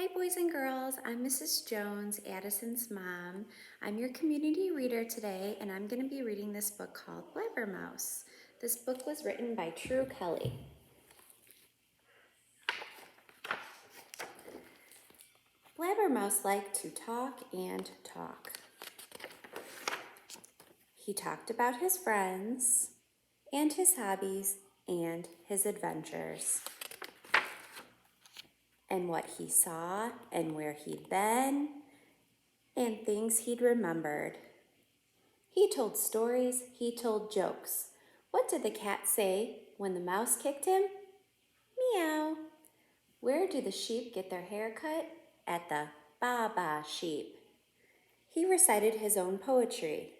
Hi boys and girls, I'm Mrs. Jones, Addison's mom. I'm your community reader today and I'm going to be reading this book called Blabber Mouse. This book was written by True Kelly. Blabber Mouse liked to talk and talk. He talked about his friends and his hobbies and his adventures and what he saw and where he'd been and things he'd remembered. He told stories, he told jokes. What did the cat say when the mouse kicked him? Meow. Where do the sheep get their hair cut? At the Baba sheep. He recited his own poetry.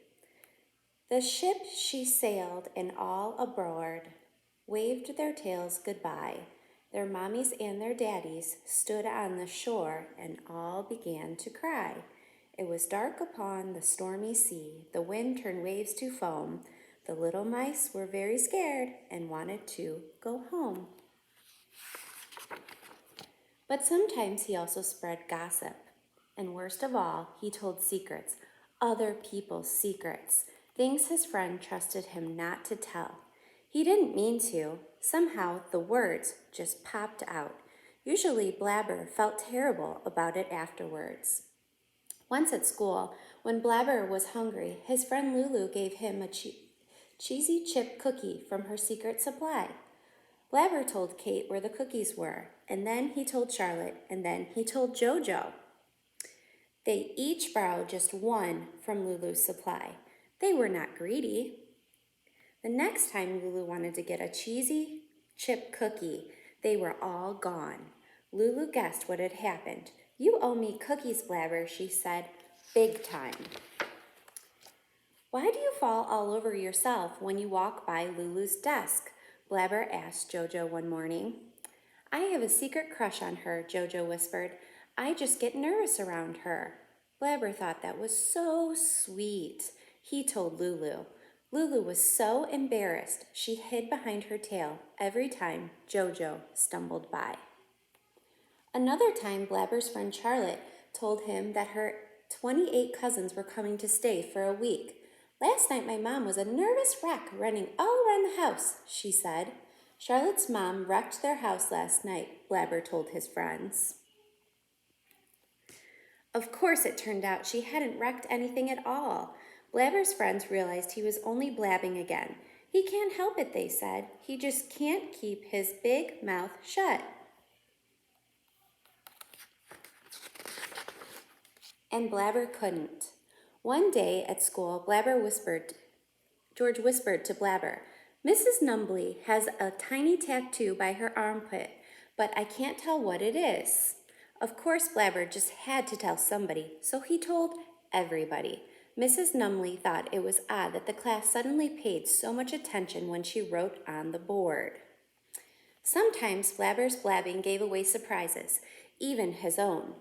The ship she sailed and all aboard waved their tails goodbye. Their mommies and their daddies stood on the shore and all began to cry. It was dark upon the stormy sea. The wind turned waves to foam. The little mice were very scared and wanted to go home. But sometimes he also spread gossip. And worst of all, he told secrets, other people's secrets, things his friend trusted him not to tell. He didn't mean to. Somehow the words just popped out. Usually Blabber felt terrible about it afterwards. Once at school, when Blabber was hungry, his friend Lulu gave him a cheesy chip cookie from her secret supply. Blabber told Kate where the cookies were, and then he told Charlotte, and then he told Jojo. They each borrowed just one from Lulu's supply. They were not greedy. The next time Lulu wanted to get a cheesy chip cookie, they were all gone. Lulu guessed what had happened. You owe me cookies, Blabber, she said, big time. Why do you fall all over yourself when you walk by Lulu's desk? Blabber asked Jojo one morning. I have a secret crush on her, Jojo whispered. I just get nervous around her. Blabber thought that was so sweet. He told Lulu. Lulu was so embarrassed she hid behind her tail every time Jojo stumbled by. Another time, Blabber's friend Charlotte told him that her 28 cousins were coming to stay for a week. Last night my mom was a nervous wreck running all around the house, she said. Charlotte's mom wrecked their house last night, Blabber told his friends. Of course, it turned out she hadn't wrecked anything at all. Blabber's friends realized he was only blabbing again. He can't help it, they said. He just can't keep his big mouth shut. And Blabber couldn't. One day at school, George whispered to Blabber, Mrs. Numbley has a tiny tattoo by her armpit, but I can't tell what it is. Of course, Blabber just had to tell somebody, so he told everybody. Mrs. Numbley thought it was odd that the class suddenly paid so much attention when she wrote on the board. Sometimes Blabber's blabbing gave away surprises, even his own.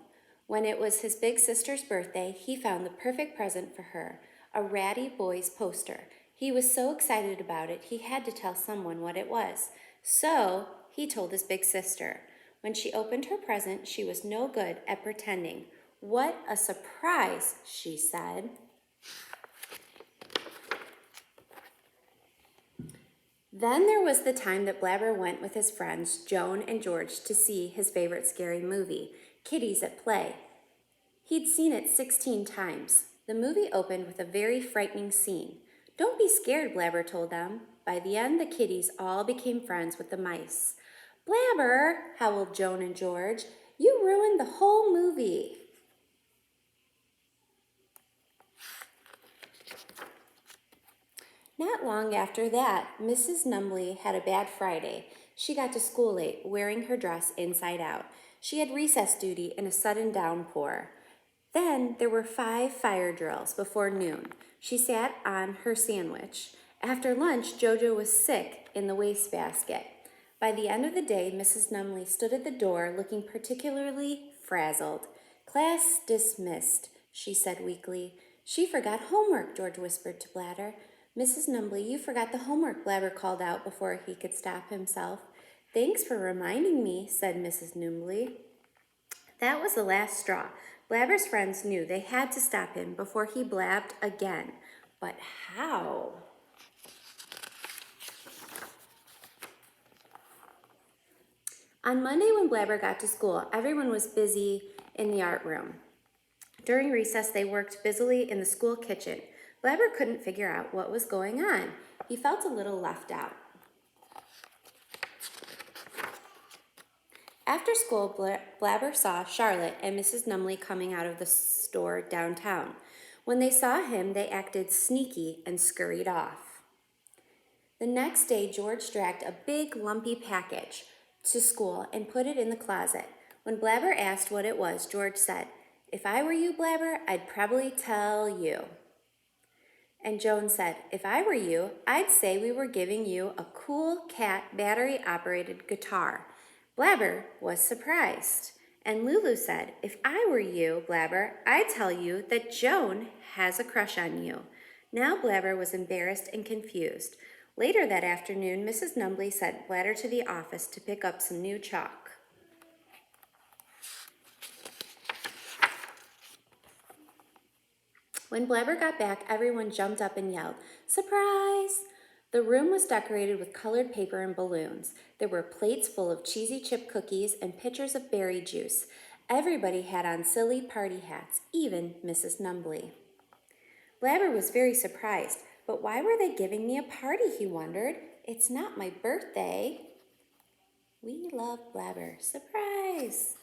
When it was his big sister's birthday, he found the perfect present for her, a Ratty Boys poster. He was so excited about it, he had to tell someone what it was. So he told his big sister. When she opened her present, she was no good at pretending. What a surprise, she said. Then there was the time that Blabber went with his friends, Joan and George, to see his favorite scary movie, Kitties at Play. He'd seen it 16 times. The movie opened with a very frightening scene. Don't be scared, Blabber told them. By the end, the kitties all became friends with the mice. Blabber, howled Joan and George, you ruined the whole movie. Not long after that, Mrs. Numbley had a bad Friday. She got to school late, wearing her dress inside out. She had recess duty in a sudden downpour. Then there were 5 fire drills before noon. She sat on her sandwich. After lunch, Jojo was sick in the wastebasket. By the end of the day, Mrs. Numbley stood at the door looking particularly frazzled. Class dismissed, she said weakly. She forgot homework, George whispered to Blabber. Mrs. Numbley, you forgot the homework, Blabber called out before he could stop himself. Thanks for reminding me, said Mrs. Numbley. That was the last straw. Blabber's friends knew they had to stop him before he blabbed again. But how? On Monday when Blabber got to school, everyone was busy in the art room. During recess, they worked busily in the school kitchen. Blabber couldn't figure out what was going on. He felt a little left out. After school, Blabber saw Charlotte and Mrs. Numley coming out of the store downtown. When they saw him, they acted sneaky and scurried off. The next day, George dragged a big, lumpy package to school and put it in the closet. When Blabber asked what it was, George said, "If I were you, Blabber, I'd probably tell you." And Joan said, "If I were you, I'd say we were giving you a cool cat battery-operated guitar." Blabber was surprised. And Lulu said, "If I were you, Blabber, I'd tell you that Joan has a crush on you." Now Blabber was embarrassed and confused. Later that afternoon, Mrs. Numley sent Blabber to the office to pick up some new chalk. When Blabber got back, everyone jumped up and yelled, "Surprise!" The room was decorated with colored paper and balloons. There were plates full of cheesy chip cookies and pitchers of berry juice. Everybody had on silly party hats, even Mrs. Numley. Blabber was very surprised. But why were they giving me a party, he wondered. It's not my birthday. We love Blabber. Surprise!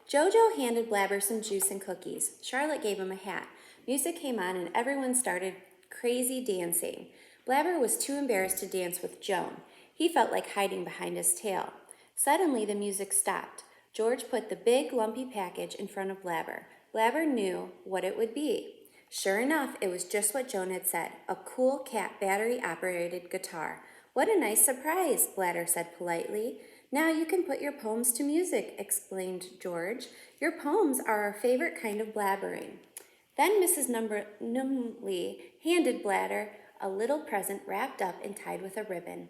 Jojo handed Blabber some juice and cookies. Charlotte gave him a hat. Music came on and everyone started crazy dancing. Blabber was too embarrassed to dance with Joan. He felt like hiding behind his tail. Suddenly the music stopped. George put the big lumpy package in front of Blabber. Blabber knew what it would be. Sure enough, it was just what Joan had said, a cool cat battery-operated guitar. "What a nice surprise," Blabber said politely. "Now you can put your poems to music," explained George. "Your poems are our favorite kind of blabbering." Then Mrs. Numley handed Blabber a little present wrapped up and tied with a ribbon.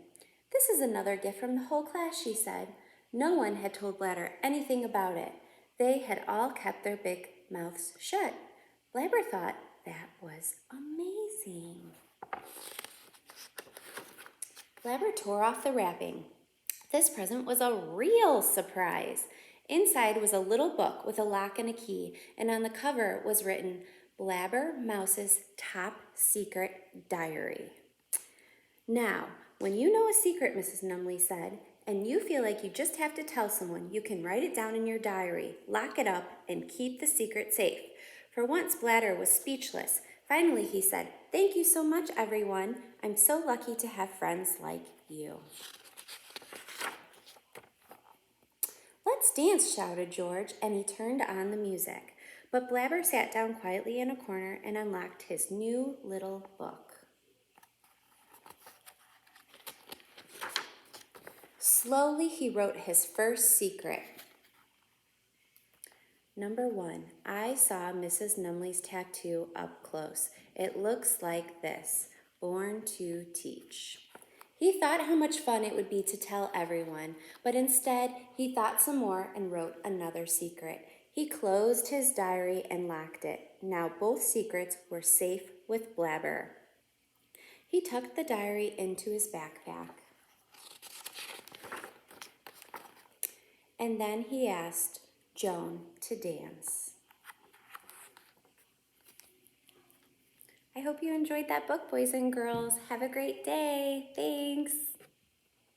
"This is another gift from the whole class," she said. No one had told Blabber anything about it. They had all kept their big mouths shut. Blabber thought that was amazing. Blabber tore off the wrapping. This present was a real surprise. Inside was a little book with a lock and a key, and on the cover was written, "Blabber Mouse's Top Secret Diary." "Now, when you know a secret," Mrs. Numley said, "and you feel like you just have to tell someone, you can write it down in your diary, lock it up, and keep the secret safe." For once, Blabber was speechless. Finally, he said, "Thank you so much, everyone. I'm so lucky to have friends like you." "Let's dance," shouted George, and he turned on the music. But Blabber sat down quietly in a corner and unlocked his new little book. Slowly, he wrote his first secret. Number 1, I saw Mrs. Numley's tattoo up close. It looks like this, "Born to Teach." He thought how much fun it would be to tell everyone, but instead he thought some more and wrote another secret. He closed his diary and locked it. Now both secrets were safe with Blabber. He tucked the diary into his backpack. And then he asked Joan to dance. I hope you enjoyed that book, boys and girls. Have a great day. Thanks.